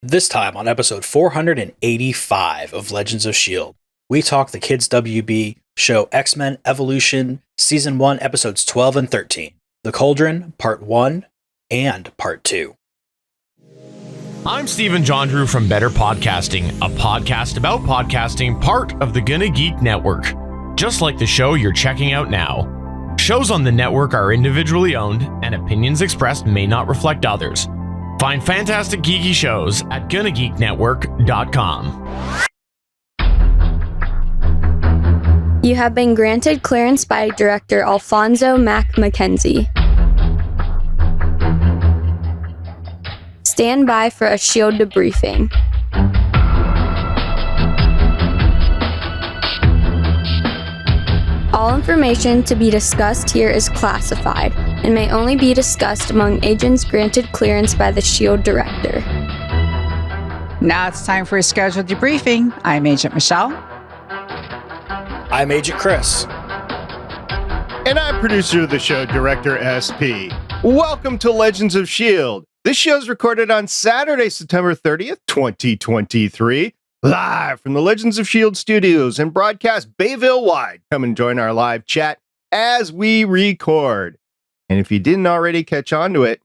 This time on episode 485 of Legends of S.H.I.E.L.D., we talk the Kids WB show X-Men Evolution Season 1 episodes 12 and 13, The Cauldron Part 1 and Part 2. I'm Stephen John Drew from Better Podcasting, a podcast about podcasting, part of the Gonna Geek Network. Just like the show you're checking out now. Shows on the network are individually owned, and opinions expressed may not reflect others. Find fantastic geeky shows at GonnaGeekNetwork.com. You have been granted clearance by Director Alfonso Mack Mackenzie. Stand by for a S.H.I.E.L.D. debriefing. All information to be discussed here is classified and may only be discussed among agents granted clearance by the S.H.I.E.L.D. Director. Now it's time for a scheduled debriefing. I'm Agent Michelle. I'm Agent Chris. And I'm producer of the show, Director SP. Welcome to Legends of S.H.I.E.L.D. This show is recorded on Saturday, September 30th, 2023, live from the Legends of S.H.I.E.L.D. studios and broadcast Bayville-wide. Come and join our live chat as we record. And if you didn't already catch on to it,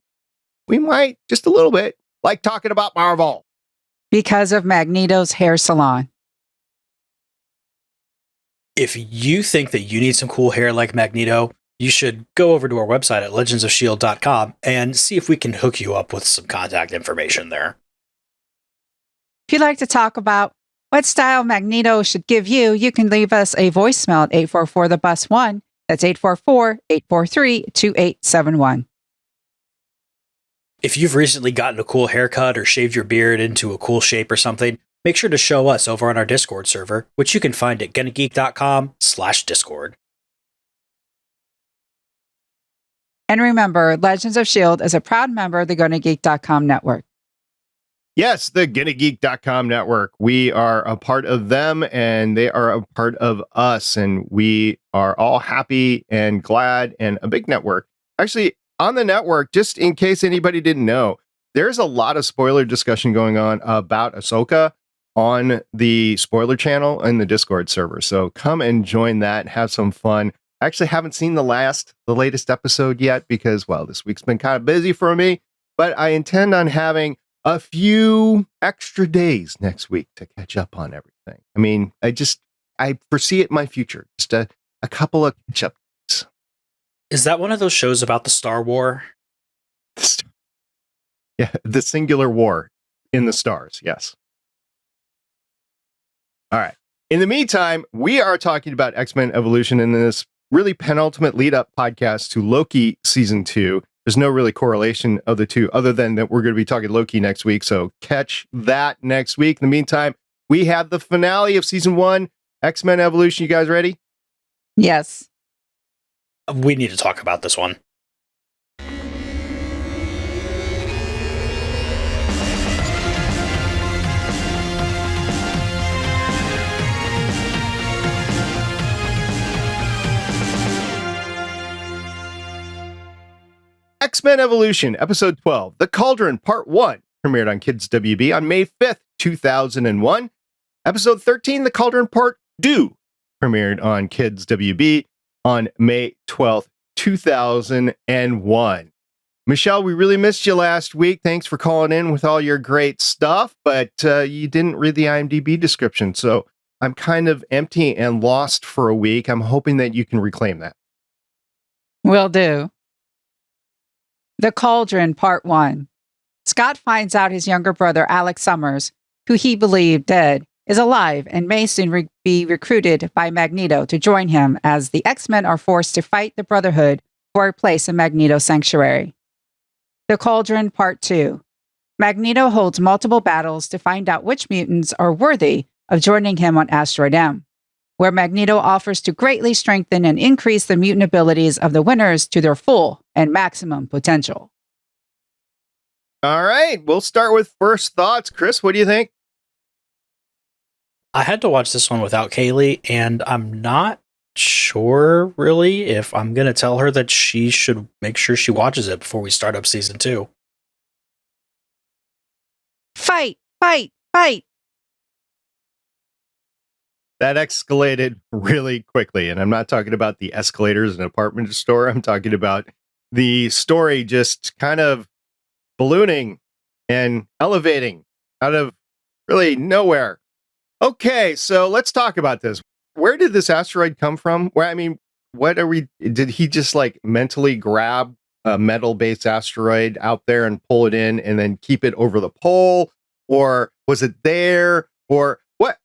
we might, just a little bit, like talking about Marvel. Because of Magneto's hair salon. If you think that you need some cool hair like Magneto, you should go over to our website at legendsofshield.com and see if we can hook you up with some contact information there. If you'd like to talk about what style Magneto should give you, you can leave us a voicemail at 844-THE-BUS-1. That's 844-843-2871. If you've recently gotten a cool haircut or shaved your beard into a cool shape or something, make sure to show us over on our Discord server, which you can find at GonnaGeek.com/Discord. And remember, Legends of S.H.I.E.L.D. is a proud member of the GonnaGeek.com network. Yes, the GonnaGeek.com network. We are a part of them, and they are a part of us, and we are all happy and glad, and a big network. Actually, on the network, just in case anybody didn't know, there's a lot of spoiler discussion going on about Ahsoka on the spoiler channel and the Discord server. So come and join that, have some fun. I actually haven't seen the latest episode yet because, well, this week's been kind of busy for me, but I intend on having a few extra days next week to catch up on everything. I mean, I foresee it in my future. Just a couple of catch-up days. Is that one of those shows about the Star War? Yeah, the singular war in the stars, yes. All right. In the meantime, we are talking about X-Men Evolution in this really penultimate lead-up podcast to Loki Season 2. There's no really correlation of the two other than that we're going to be talking Loki next week, so catch that next week. In the meantime, we have the finale of Season 1, X-Men Evolution. You guys ready? Yes. We need to talk about this one. X-Men Evolution, Episode 12, The Cauldron, Part 1, premiered on Kids WB on May 5th, 2001. Episode 13, The Cauldron, Part 2, premiered on Kids WB on May 12th, 2001. Michelle, we really missed you last week. Thanks for calling in with all your great stuff, but you didn't read the IMDB description, so I'm kind of empty and lost for a week. I'm hoping that you can reclaim that. Will do. The Cauldron, Part 1. Scott finds out his younger brother, Alex Summers, who he believed dead, is alive and may soon be recruited by Magneto to join him as the X-Men are forced to fight the Brotherhood for a place in Magneto's sanctuary. The Cauldron, Part 2. Magneto holds multiple battles to find out which mutants are worthy of joining him on Asteroid M, where Magneto offers to greatly strengthen and increase the mutant abilities of the winners to their full and maximum potential. All right, we'll start with first thoughts. Chris, what do you think? I had to watch this one without Kaylee, and I'm not sure, really, if I'm going to tell her that she should make sure she watches it before we start up Season 2. Fight fight, fight. That escalated really quickly. And I'm not talking about the escalators in an apartment store. I'm talking about the story just kind of ballooning and elevating out of really nowhere. Okay, so let's talk about this. Where did this asteroid come from? Well, I mean, did he just like mentally grab a metal-based asteroid out there and pull it in and then keep it over the pole? Or was it there? Or what?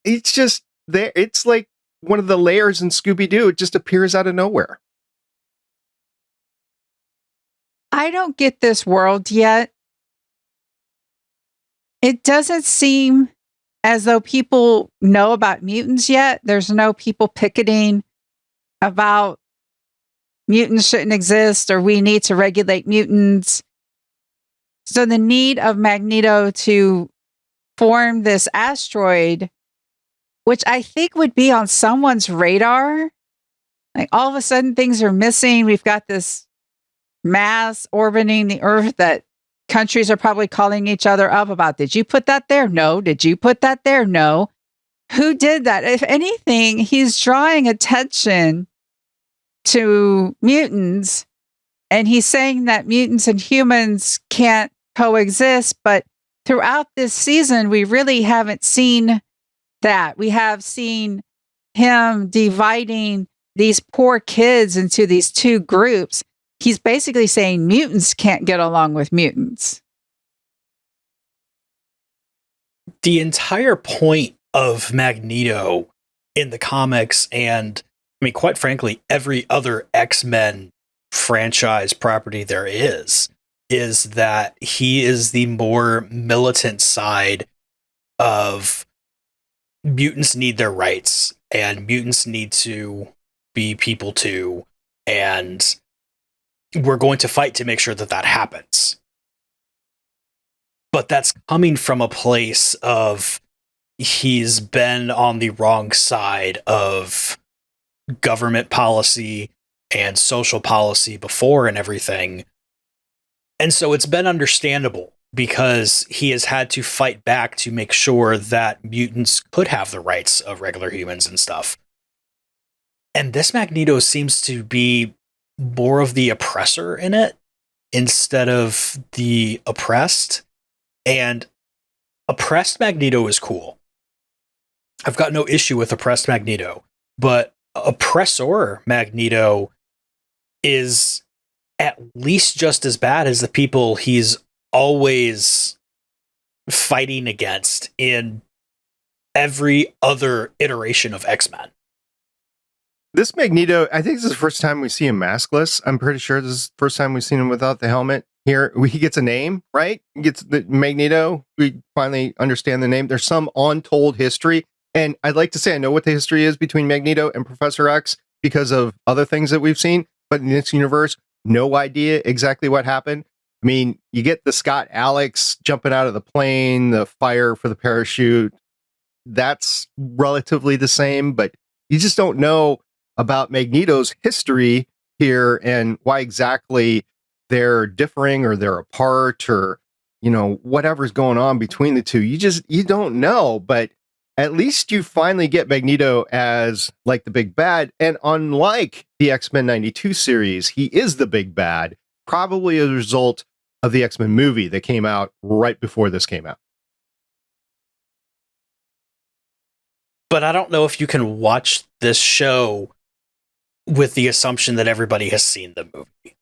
It's just there. It's like one of the layers in Scooby-Doo. It just appears out of nowhere. I don't get this world yet. It doesn't seem as though people know about mutants yet. There's no people picketing about mutants shouldn't exist or we need to regulate mutants. So the need of Magneto to form this asteroid, which I think would be on someone's radar, like all of a sudden things are missing. We've got this mass orbiting the Earth that countries are probably calling each other up about. Did you put that there? No. Did you put that there? No. Who did that? If anything, he's drawing attention to mutants, and he's saying that mutants and humans can't coexist. But throughout this season, we really haven't seen that. We have seen him dividing these poor kids into these two groups. He's basically saying mutants can't get along with mutants. The entire point of Magneto in the comics, and I mean, quite frankly, every other X-Men franchise property there is that he is the more militant side of mutants need their rights, and mutants need to be people too, and we're going to fight to make sure that that happens. But that's coming from a place of he's been on the wrong side of government policy and social policy before and everything. And so it's been understandable because he has had to fight back to make sure that mutants could have the rights of regular humans and stuff. And this Magneto seems to be more of the oppressor in it instead of the oppressed. And oppressed Magneto is cool. I've got no issue with oppressed Magneto, but oppressor Magneto is at least just as bad as the people he's always fighting against in every other iteration of X-Men. This Magneto, I think this is the first time we see him maskless. I'm pretty sure this is the first time we've seen him without the helmet. Here, he gets a name, right? He gets the Magneto. We finally understand the name. There's some untold history. And I'd like to say I know what the history is between Magneto and Professor X because of other things that we've seen. But in this universe, no idea exactly what happened. I mean, you get the Scott Alex jumping out of the plane, the fire for the parachute. That's relatively the same, but you just don't know about Magneto's history here and why exactly they're differing or they're apart or, you know, whatever's going on between the two. You don't know, but at least you finally get Magneto as like the big bad. And unlike the X-Men 92 series, he is the big bad, probably as a result of the X-Men movie that came out right before this came out. But I don't know if you can watch this show with the assumption that everybody has seen the movie.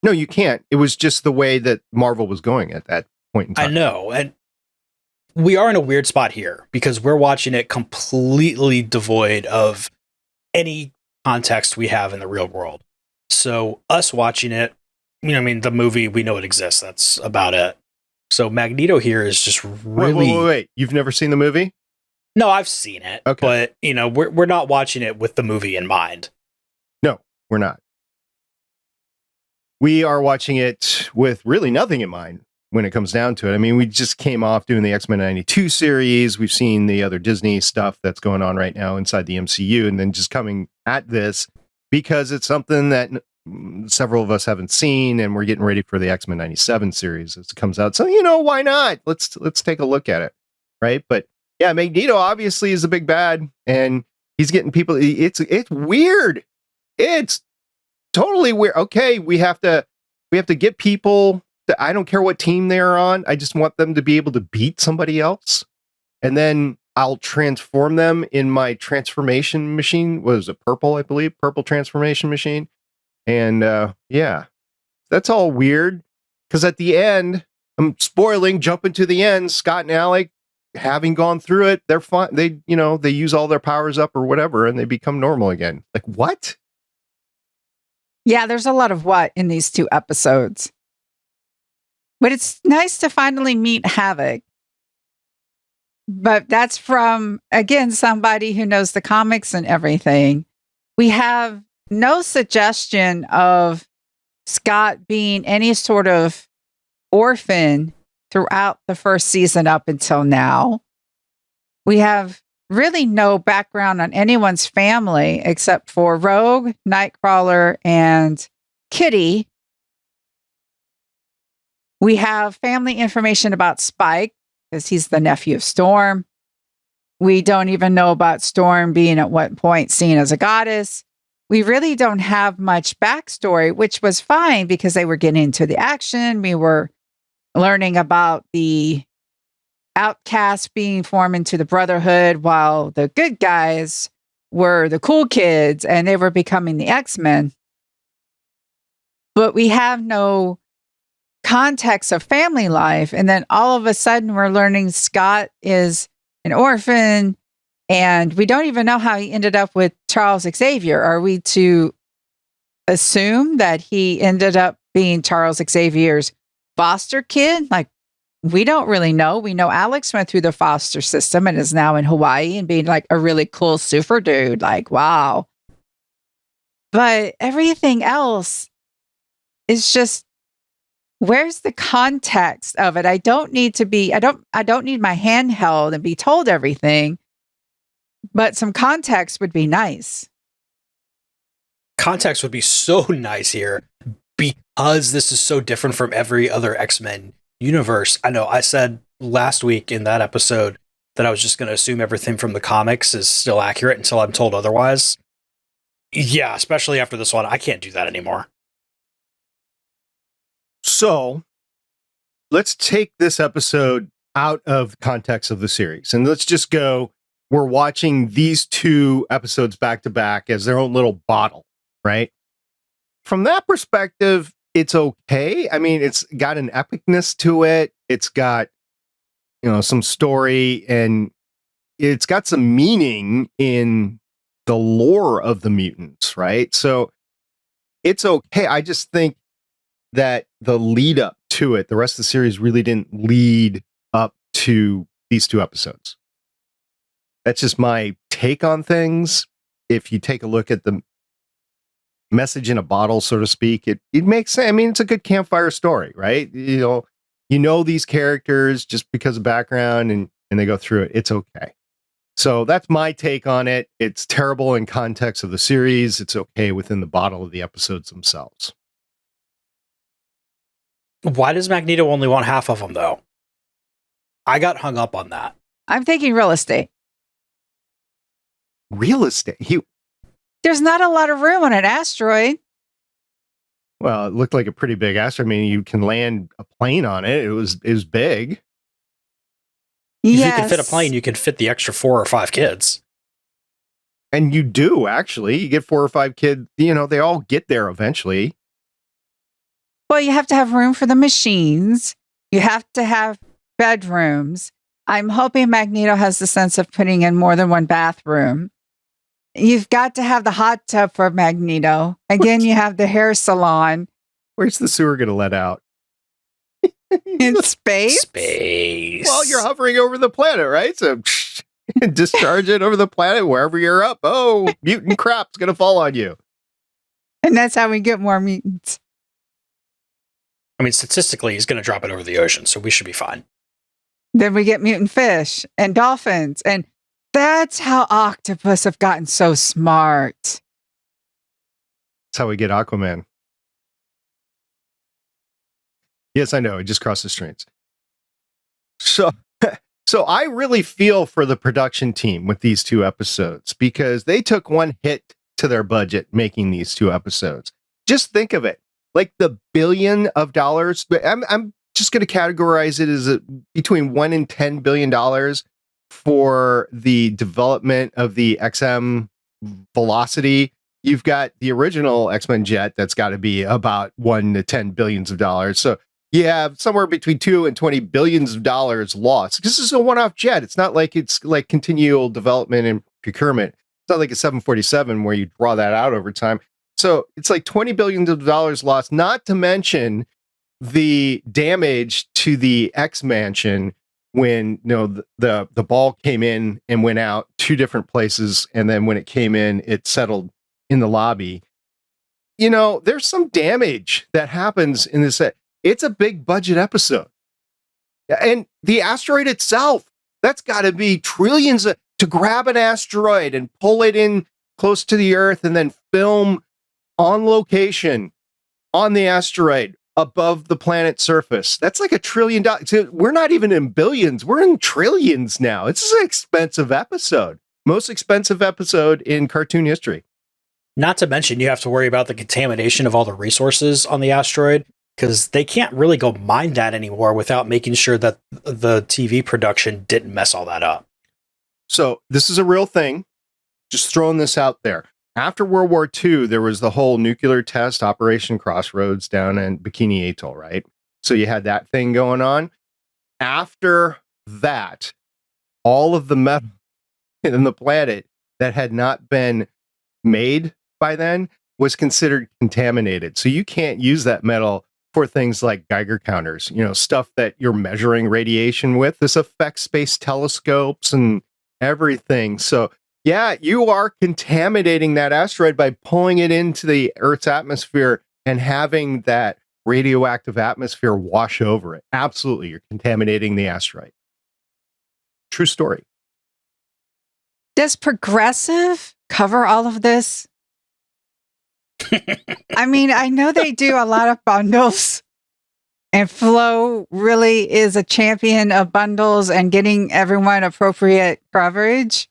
No, you can't. It was just the way that Marvel was going at that point in time. I know. And we are in a weird spot here because we're watching it completely devoid of any context we have in the real world. So us watching it, you know, I mean, the movie, we know it exists. That's about it. So Magneto here is just really... Wait. You've never seen the movie? No, I've seen it. Okay. But, you know, we're not watching it with the movie in mind. No, we're not. We are watching it with really nothing in mind when it comes down to it. I mean, we just came off doing the X-Men 92 series. We've seen the other Disney stuff that's going on right now inside the MCU, and then just coming at this because it's something that several of us haven't seen, and we're getting ready for the X-Men 97 series as it comes out. So, why not? Let's take a look at it, right? But yeah, Magneto obviously is a big bad, and he's getting people. It's weird. It's totally weird. Okay, we have to get people. I don't care what team they're on. I just want them to be able to beat somebody else, and then I'll transform them in my transformation machine. What is it? Purple, I believe. Purple transformation machine. And yeah, that's all weird. Because at the end, I'm spoiling, jumping to the end, Scott and Alec, having gone through it, they're fine. They use all their powers up or whatever, and they become normal again. Like, what? Yeah, there's a lot of what in these 2 episodes. But it's nice to finally meet Havoc. But that's from, again, somebody who knows the comics and everything. We have no suggestion of Scott being any sort of orphan throughout the first season up until now. We have really no background on anyone's family except for Rogue, Nightcrawler, and Kitty. We have family information about Spike, because he's the nephew of Storm. We don't even know about Storm being at what point seen as a goddess. We really don't have much backstory, which was fine because they were getting into the action. We were learning about the outcasts being formed into the Brotherhood, while the good guys were the cool kids and they were becoming the X-Men. But we have no context of family life. And then all of a sudden we're learning Scott is an orphan, and we don't even know how he ended up with Charles Xavier. Are we to assume that he ended up being Charles Xavier's foster kid? Like, we don't really know. We know Alex went through the foster system and is now in Hawaii and being like a really cool super dude. Like, wow. But everything else is just, where's the context of it? I don't need my hand held and be told everything, but some context would be nice. Context would be so nice here because this is so different from every other X-Men universe. I know I said last week in that episode that I was just going to assume everything from the comics is still accurate until I'm told otherwise. Yeah, especially after this one, I can't do that anymore. So let's take this episode out of the context of the series, and let's just go, we're watching these 2 episodes back to back as their own little bottle, right? From that perspective, it's okay. I mean, it's got an epicness to it. It's got, some story, and it's got some meaning in the lore of the mutants, right? So it's okay. I just think that the lead up to it, the rest of the series really didn't lead up to these 2 episodes. That's just my take on things. If you take a look at the message in a bottle, so to speak, it makes sense. I mean, it's a good campfire story, right? You know these characters just because of background, and they go through it. It's okay. So that's my take on it. It's terrible in context of the series. It's okay within the bottle of the episodes themselves. Why does Magneto only want half of them, though? I got hung up on that. I'm thinking real estate. Real estate? There's not a lot of room on an asteroid. Well, it looked like a pretty big asteroid. I mean, you can land a plane on it. It was big. If you can fit a plane, you can fit the extra 4 or 5 kids. And you do, actually. You get 4 or 5 kids. They all get there eventually. Well, you have to have room for the machines. You have to have bedrooms. I'm hoping Magneto has the sense of putting in more than one bathroom. You've got to have the hot tub for Magneto. Again, you have the hair salon. Where's the sewer going to let out? In space? Space. Well, you're hovering over the planet, right? So discharge it over the planet wherever you're up. Oh, mutant crap's going to fall on you. And that's how we get more mutants. I mean, statistically, he's going to drop it over the ocean, so we should be fine. Then we get mutant fish and dolphins. And that's how octopus have gotten so smart. That's how we get Aquaman. Yes, I know. I just crossed the streets. So, so I really feel for the production team with these 2 episodes because they took one hit to their budget making these 2 episodes. Just think of it, like the billion of dollars. I'm just going to categorize it as between $1 and $10 billion for the development of the XM Velocity. You've got the original X-Men jet that's got to be about $1 to $10 billions of dollars. So you have somewhere between $2 and $20 billions of dollars lost. This is a one-off jet. It's not like it's like continual development and procurement. It's not like a 747 where you draw that out over time. So it's like $20 billion of dollars lost, not to mention the damage to the X Mansion when the ball came in and went out 2 different places, and then when it came in, it settled in the lobby. There's some damage that happens in this. It's a big budget episode, and the asteroid itself, that's got to be trillions to grab an asteroid and pull it in close to the Earth, and then film on location on the asteroid above the planet's surface. That's like $1 trillion. We're not even in billions. We're in trillions now. It's an expensive episode. Most expensive episode in cartoon history. Not to mention, you have to worry about the contamination of all the resources on the asteroid, because they can't really go mine that anymore without making sure that the TV production didn't mess all that up. So this is a real thing. Just throwing this out there. After World War II, there was the whole nuclear test, Operation Crossroads down in Bikini Atoll, right? So you had that thing going on. After that, all of the metal in the planet that had not been made by then was considered contaminated. So you can't use that metal for things like Geiger counters, stuff that you're measuring radiation with. This affects space telescopes and everything. So yeah, you are contaminating that asteroid by pulling it into the Earth's atmosphere and having that radioactive atmosphere wash over it. Absolutely, you're contaminating the asteroid. True story. Does Progressive cover all of this? I mean, I know they do a lot of bundles, and Flo really is a champion of bundles and getting everyone appropriate coverage.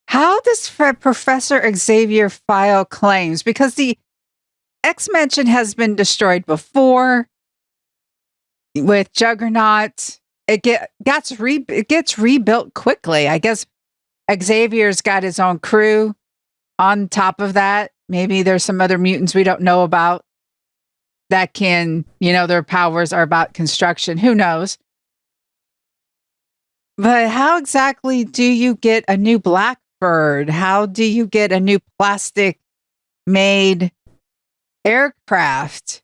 How does Professor Xavier file claims? Because the X-Mansion has been destroyed before with Juggernaut. It gets rebuilt quickly. I guess Xavier's got his own crew. On top of that, maybe there's some other mutants we don't know about that can, their powers are about construction. Who knows? But how exactly do you get a new Blackbird? How do you get a new plastic-made aircraft?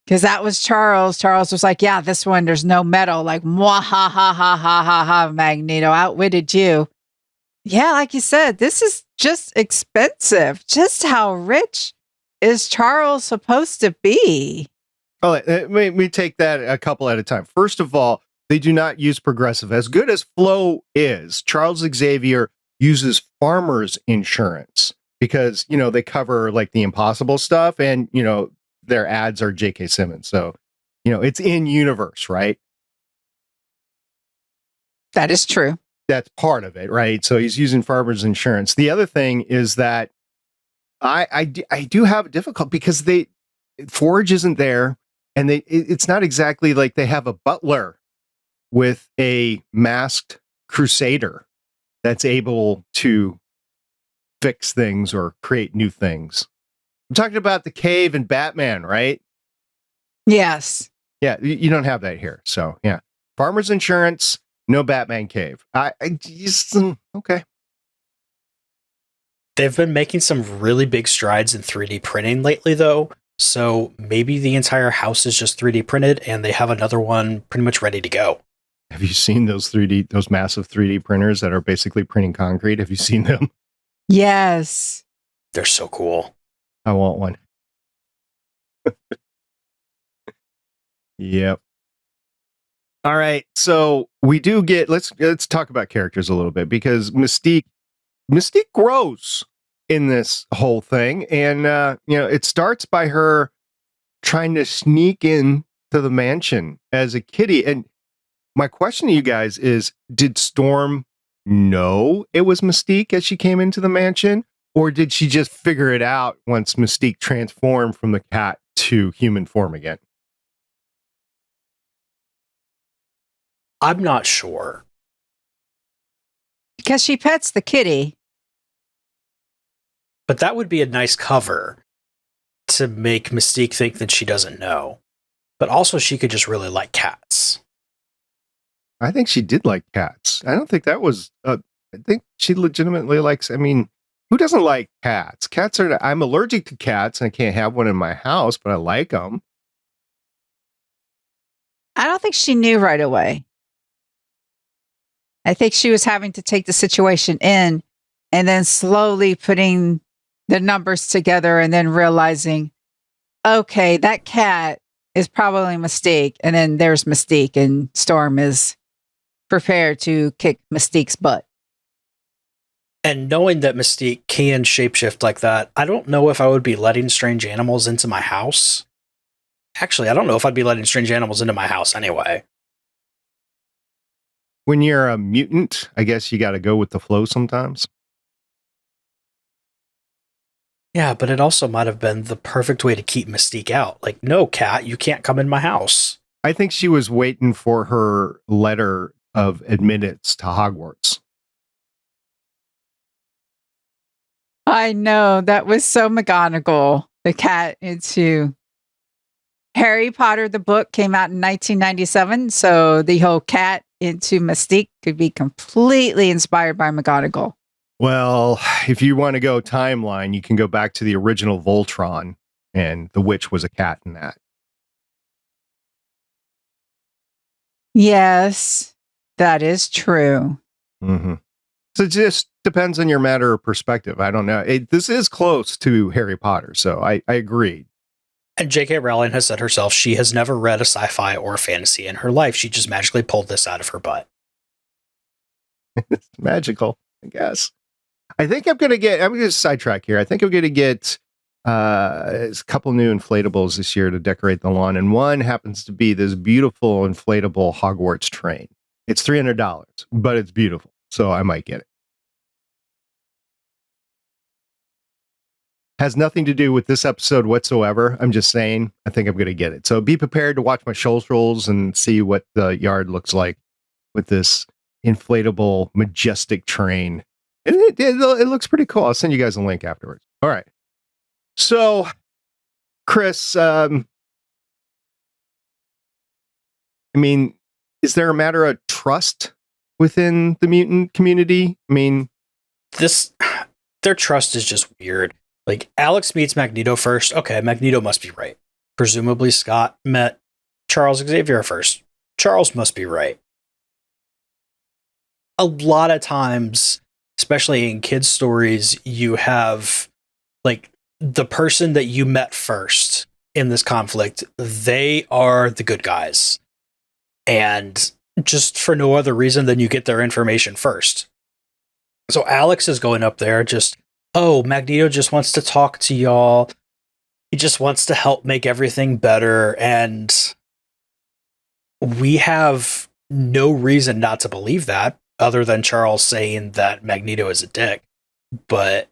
Because that was Charles. Charles was like, yeah, this one, there's no metal. Like, mwah, ha, ha, ha, ha, ha, ha, Magneto outwitted you. Yeah, like you said, this is just expensive. Just how rich is Charles supposed to be? Oh, let me take that a couple at a time. First of all, they do not use Progressive. As good as Flo is, Charles Xavier uses farmers insurance because, they cover like the impossible stuff and, their ads are J.K. Simmons. So, it's in universe, right? That is true. That's part of it, right? So he's using farmers insurance. The other thing is that I do have difficult because Forge isn't there, and it's not exactly like they have a butler with a masked crusader that's able to fix things or create new things. I'm talking about the Cave and Batman, right? Yes. Yeah, you don't have that here. So yeah, farmers insurance. No Batman Cave. I just, okay. They've been making some really big strides in 3D printing lately, though. So maybe the entire house is just 3D printed and they have another one pretty much ready to go. Have you seen those massive 3D printers that are basically printing concrete? Have you seen them? Yes. They're so cool. I want one. Yep. All right, so we do get let's talk about characters a little bit because Mystique grows in this whole thing, and it starts by her trying to sneak in to the mansion as a kitty. And my question to you guys is, did Storm know it was Mystique as she came into the mansion? Or did she just figure it out once Mystique transformed from the cat to human form again? I'm not sure. Because she pets the kitty. But that would be a nice cover to make Mystique think that she doesn't know. But also, she could just really like cats. I think she did like cats. I don't think that was... I think she legitimately likes... I mean, who doesn't like cats? Cats are... I'm allergic to cats, and I can't have one in my house, but I like them. I don't think she knew right away. I think she was having to take the situation in and then slowly putting the numbers together and then realizing, okay, that cat is probably Mystique. And then there's Mystique, and Storm is prepared to kick Mystique's butt. And knowing that Mystique can shapeshift like that, I don't know if I would be letting strange animals into my house. Actually, I don't know if I'd be letting strange animals into my house anyway. When you're a mutant, I guess you got to go with the flow sometimes. Yeah, but it also might have been the perfect way to keep Mystique out. Like, no, cat, you can't come in my house. I think she was waiting for her letter of admittance to Hogwarts. I know, that was so McGonagall, the cat into Harry Potter. The book came out in 1997, so the whole cat into Mystique could be completely inspired by McGonagall. Well, if you want to go timeline, you can go back to the original Voltron, and the witch was a cat in that. Yes, that is true. Mm-hmm. So it just depends on your matter of perspective. I don't know. This is close to Harry Potter, so I agree. And J.K. Rowling has said herself she has never read a sci-fi or a fantasy in her life. She just magically pulled this out of her butt. It's magical, I guess. I'm going to sidetrack here. I think I'm going to get a couple new inflatables this year to decorate the lawn. And one happens to be this beautiful inflatable Hogwarts train. It's $300, but it's beautiful. So I might get it. Has nothing to do with this episode whatsoever. I'm just saying, I think I'm going to get it. So be prepared to watch my shoals rolls and see what the yard looks like with this inflatable, majestic train. And it looks pretty cool. I'll send you guys a link afterwards. All right. So, Chris, I mean, is there a matter of trust within the mutant community? I mean, their trust is just weird. Like, Alex meets Magneto first. Okay, Magneto must be right. Presumably, Scott met Charles Xavier first. Charles must be right. A lot of times, especially in kids' stories, you have, like, the person that you met first in this conflict, they are the good guys. And just for no other reason than you get their information first. So Alex is going up there just, oh, Magneto just wants to talk to y'all. He just wants to help make everything better. And we have no reason not to believe that, other than Charles saying that Magneto is a dick. But,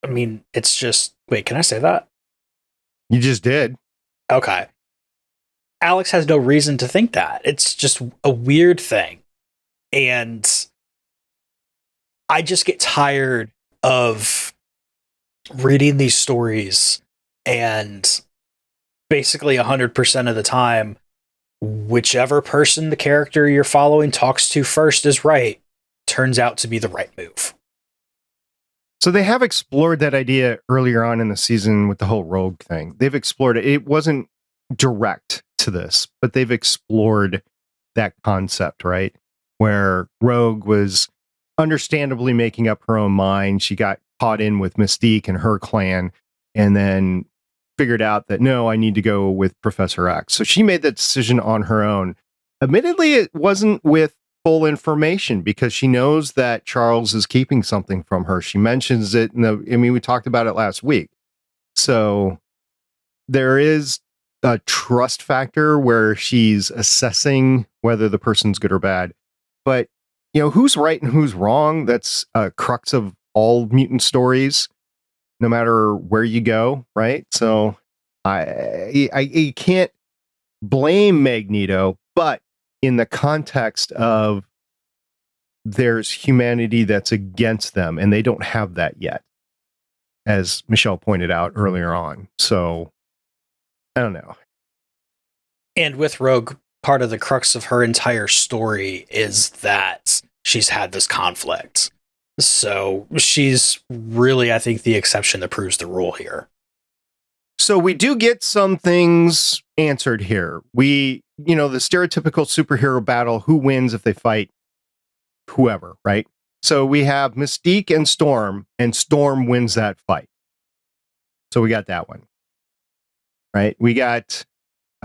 I mean, it's just... Wait, can I say that? You just did. Okay. Alex has no reason to think that. It's just a weird thing. And I just get tired of reading these stories, and basically 100% of the time, whichever person the character you're following talks to first is right, turns out to be the right move. So they have explored that idea earlier on in the season with the whole Rogue thing. They've explored it. It wasn't direct to this, but they've explored that concept, right? Where Rogue was understandably making up her own mind. She got caught in with Mystique and her clan, and then figured out that, no, I need to go with Professor X. So she made that decision on her own. Admittedly, it wasn't with full information, because she knows that Charles is keeping something from her. She mentions it we talked about it last week. So there is a trust factor where she's assessing whether the person's good or bad. But, who's right and who's wrong? That's a crux of all mutant stories, no matter where you go, right? So I can't blame Magneto, but in the context of there's humanity that's against them, and they don't have that yet, as Michelle pointed out earlier on. So I don't know. And with Rogue, part of the crux of her entire story is that she's had this conflict. So she's really, I think, the exception that proves the rule here. So we do get some things answered here. The stereotypical superhero battle, who wins if they fight whoever, right? So we have Mystique and Storm wins that fight. So we got that one, right? We got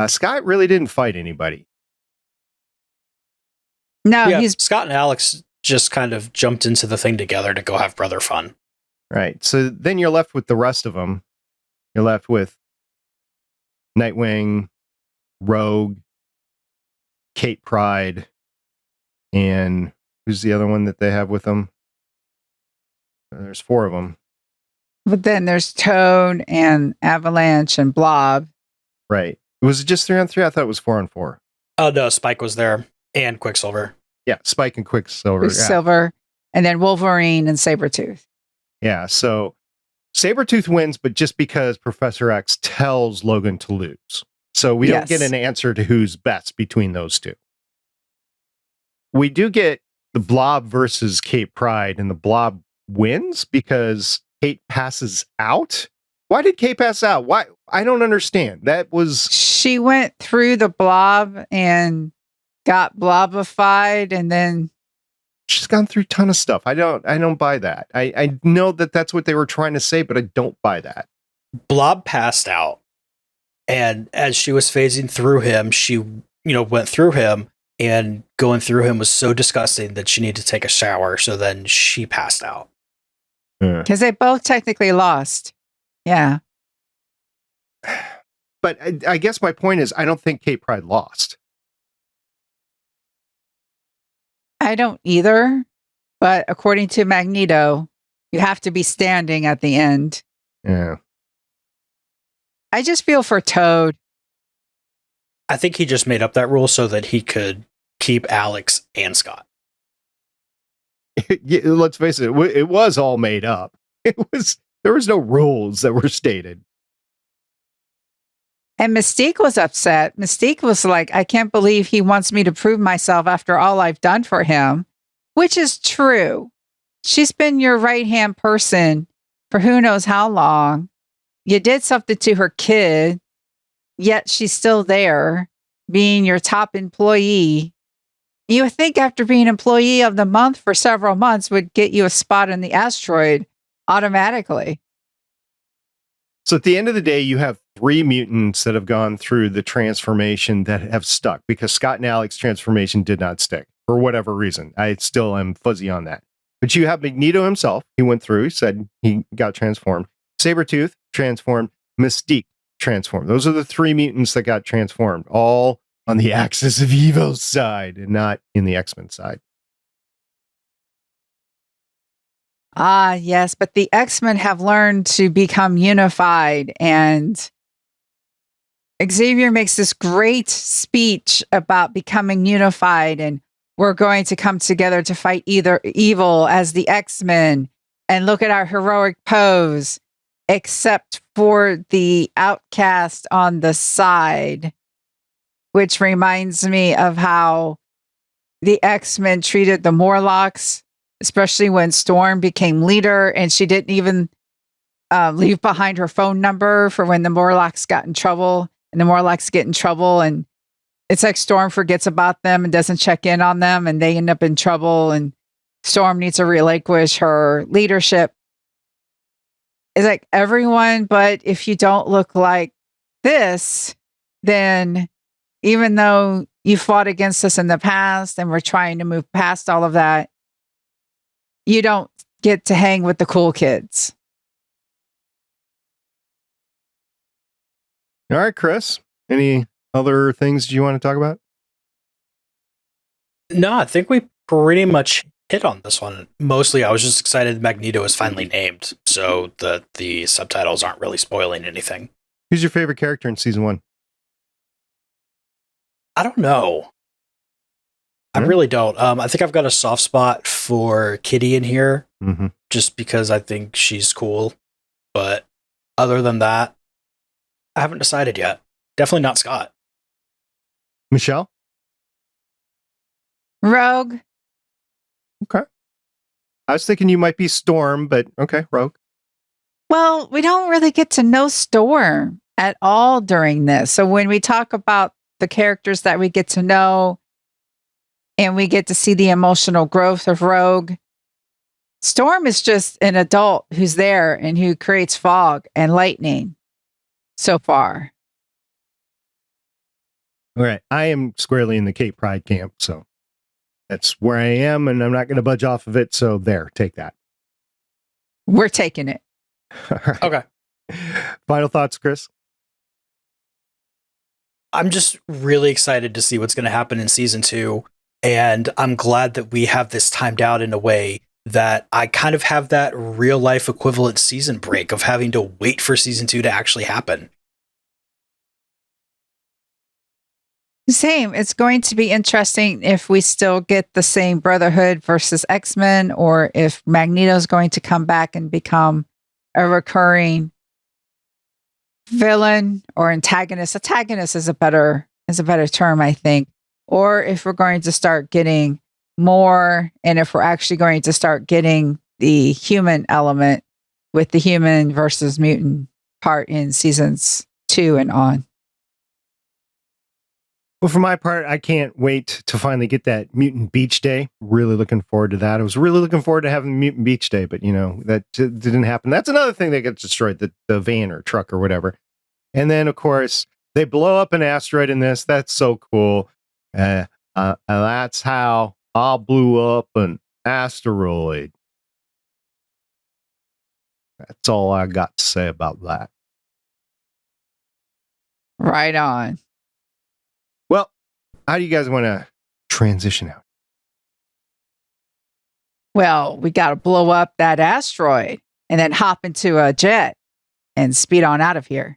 Scott really didn't fight anybody. No, yeah, Scott and Alex just kind of jumped into the thing together to go have brother fun. Right. So then you're left with the rest of them. You're left with Nightwing, Rogue, Kate Pryde, and who's the other one that they have with them? There's 4 of them. But then there's Toad and Avalanche and Blob. Right. Was it just 3-on-3? I thought it was 4-on-4. Oh, no, Spike was there. And Quicksilver. Yeah, Spike and Quicksilver. Quicksilver. Yeah. And then Wolverine and Sabretooth. Yeah, so Sabretooth wins, but just because Professor X tells Logan to lose. So we don't get an answer to who's best between those two. We do get the Blob versus Kate Pryde, and the Blob wins because Kate passes out. Why did Kate pass out? Why? I don't understand. She went through the Blob and got blobified, and then she's gone through a ton of stuff. I don't buy that. I know that that's what they were trying to say, but I don't buy that. Blob passed out, and as she was phasing through him, she went through him, and going through him was so disgusting that she needed to take a shower. So then she passed out. Because they both technically lost. Yeah. But I guess my point is, I don't think Kate Pryde lost. I don't either. But according to Magneto, you have to be standing at the end. Yeah. I just feel for Toad. I think he just made up that rule so that he could keep Alex and Scott. Yeah, let's face it, it was all made up. There was no rules that were stated. And Mystique was upset. Mystique was like, I can't believe he wants me to prove myself after all I've done for him, which is true. She's been your right-hand person for who knows how long. You did something to her kid, yet she's still there, being your top employee. You would think after being employee of the month for several months would get you a spot in the asteroid automatically. So at the end of the day, you have 3 mutants that have gone through the transformation that have stuck, because Scott and Alex's transformation did not stick for whatever reason. I still am fuzzy on that. But you have Magneto himself. He went through, he said he got transformed. Sabretooth transformed. Mystique transformed. Those are the 3 mutants that got transformed, all on the axis of evil's side and not in the X-Men side. Ah, yes, but the X-Men have learned to become unified, and Xavier makes this great speech about becoming unified, and we're going to come together to fight either evil as the X-Men, and look at our heroic pose, except for the outcast on the side, which reminds me of how the X-Men treated the Morlocks, especially when Storm became leader and she didn't even leave behind her phone number for when the Morlocks got in trouble, and the Morlocks get in trouble, and it's like Storm forgets about them and doesn't check in on them, and they end up in trouble, and Storm needs to relinquish her leadership. It's like everyone, but if you don't look like this, then even though you fought against us in the past and we're trying to move past all of that, you don't get to hang with the cool kids. All right, Chris. Any other things you want to talk about? No, I think we pretty much hit on this one. Mostly, I was just excited Magneto is finally named, so the subtitles aren't really spoiling anything. Who's your favorite character in season 1? I don't know. I really don't. I think I've got a soft spot for Kitty in here, just because I think she's cool. But other than that, I haven't decided yet. Definitely not Scott. Michelle? Rogue. Okay. I was thinking you might be Storm, but okay, Rogue. Well, we don't really get to know Storm at all during this. So when we talk about the characters that we get to know and we get to see the emotional growth of Rogue, Storm is just an adult who's there and who creates fog and lightning so far. All right. I am squarely in the Kate Pride camp, so that's where I am, and I'm not going to budge off of it. So there, take that. We're taking it. All right. Okay. Final thoughts, Chris? I'm just really excited to see what's going to happen in season 2. And I'm glad that we have this timed out in a way that I kind of have that real life equivalent season break of having to wait for season 2 to actually happen. Same. It's going to be interesting if we still get the same Brotherhood versus X-Men, or if Magneto's going to come back and become a recurring villain or antagonist. Antagonist is a better term, I think. Or if we're going to start getting more, and if we're actually going to start getting the human element with the human versus mutant part in seasons 2 and on. Well, for my part, I can't wait to finally get that Mutant Beach Day. Really looking forward to that. I was really looking forward to having Mutant Beach Day, but that didn't happen. That's another thing that gets destroyed, the van or truck or whatever. And then, of course, they blow up an asteroid in this. That's so cool. And that's how I blew up an asteroid. That's all I got to say about that. Right on. Well, how do you guys want to transition out? Well, we got to blow up that asteroid and then hop into a jet and speed on out of here.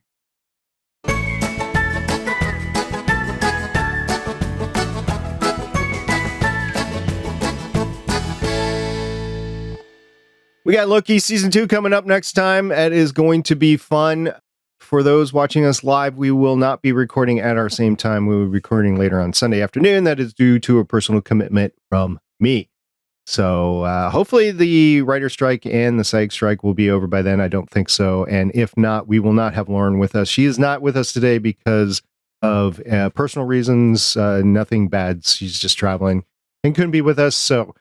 We got Loki season 2 coming up next time. That is going to be fun. For those watching us live, we will not be recording at our same time. We will be recording later on Sunday afternoon. That is due to a personal commitment from me. So hopefully the writer strike and the SAG strike will be over by then. I don't think so. And if not, we will not have Lauren with us. She is not with us today because of personal reasons. Nothing bad. She's just traveling and couldn't be with us. So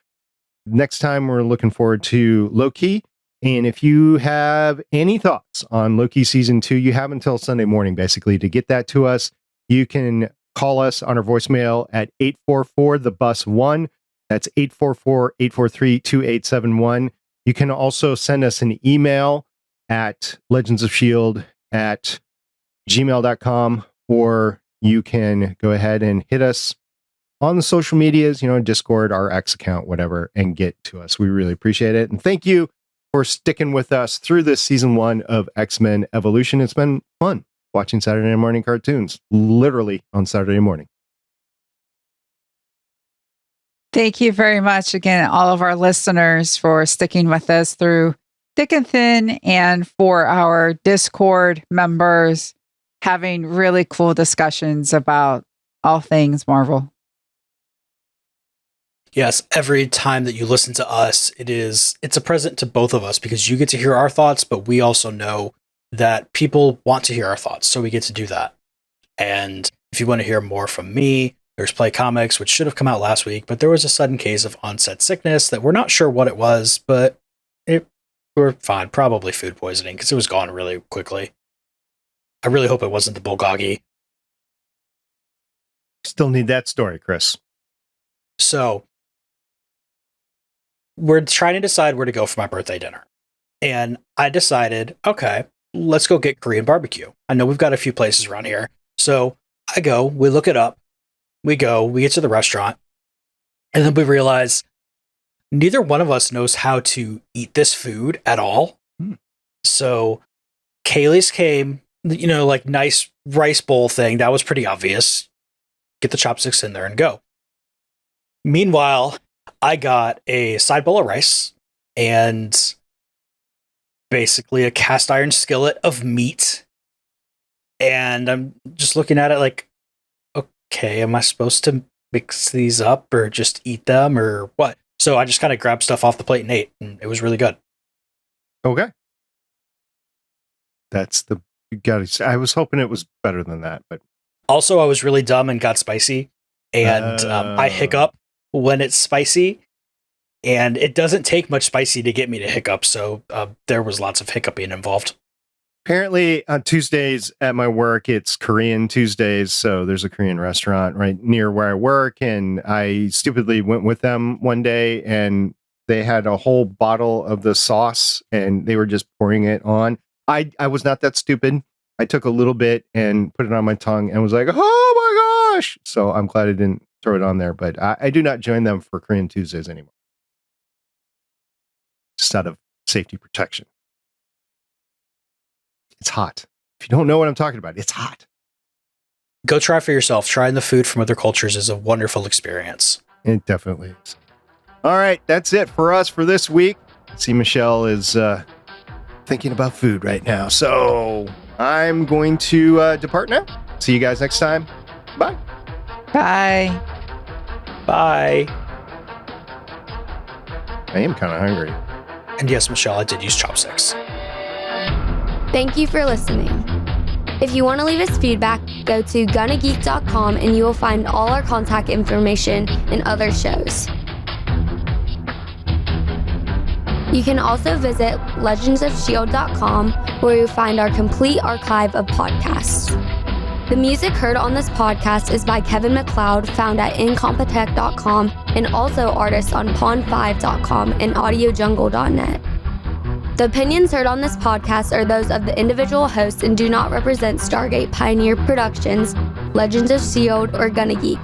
next time we're looking forward to Loki. And if you have any thoughts on Loki season 2, you have until Sunday morning, basically, to get that to us. You can call us on our voicemail at 844-THE-BUS-1. That's 844-843-2871. You can also send us an email at legendsofshield@gmail.com, or you can go ahead and hit us on the social medias, Discord, our X account, whatever, and get to us. We really appreciate it. And thank you for sticking with us through this season 1 of X-Men Evolution. It's been fun watching Saturday morning cartoons, literally on Saturday morning. Thank you very much again, all of our listeners, for sticking with us through thick and thin, and for our Discord members having really cool discussions about all things Marvel. Yes, every time that you listen to us, it's a present to both of us, because you get to hear our thoughts, but we also know that people want to hear our thoughts, so we get to do that. And if you want to hear more from me, there's Playcomics, which should have come out last week, but there was a sudden case of onset sickness that we're not sure what it was, but we're fine. Probably food poisoning, because it was gone really quickly. I really hope it wasn't the bulgogi. Still need that story, Chris. So we're trying to decide where to go for my birthday dinner. And I decided, okay, let's go get Korean barbecue. I know we've got a few places around here. So we look it up, we get to the restaurant, and then we realize neither one of us knows how to eat this food at all. So Kaylee's came, like nice rice bowl thing. That was pretty obvious. Get the chopsticks in there and go. Meanwhile, I got a side bowl of rice and basically a cast iron skillet of meat. And I'm just looking at it like, okay, am I supposed to mix these up or just eat them or what? So I just kind of grabbed stuff off the plate and ate, and it was really good. Okay. I was hoping it was better than that, but. Also, I was really dumb and got spicy, and I hiccup when it's spicy, and it doesn't take much spicy to get me to hiccup, so there was lots of hiccuping involved. Apparently, on Tuesdays at my work, it's Korean Tuesdays, so there's a Korean restaurant right near where I work, and I stupidly went with them one day, and they had a whole bottle of the sauce, and they were just pouring it on. I was not that stupid. I took a little bit and put it on my tongue and was like, oh my gosh! So I'm glad I didn't throw it on there, but I do not join them for Korean Tuesdays anymore. Just out of safety protection. It's hot. If you don't know what I'm talking about, it's hot. Go try for yourself. Trying the food from other cultures is a wonderful experience. It definitely is. All right, that's it for us for this week. See, Michelle is thinking about food right now, so I'm going to depart now. See you guys next time. Bye. Bye. Bye. I am kind of hungry. And yes, Michelle, I did use chopsticks. Thank you for listening. If you want to leave us feedback, go to gonnageek.com and you will find all our contact information and other shows. You can also visit legendsofshield.com where you'll find our complete archive of podcasts. The music heard on this podcast is by Kevin MacLeod, found at incompetech.com, and also artists on pond5.com and audiojungle.net. The opinions heard on this podcast are those of the individual hosts and do not represent Stargate Pioneer Productions, Legends of S.H.I.E.L.D., or Gonna Geek.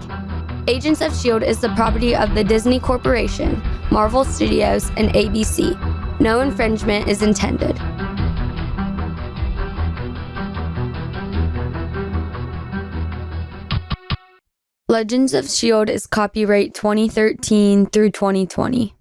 Agents of S.H.I.E.L.D. is the property of the Disney Corporation, Marvel Studios, and ABC. No infringement is intended. Legends of S.H.I.E.L.D. is copyright 2013 through 2020.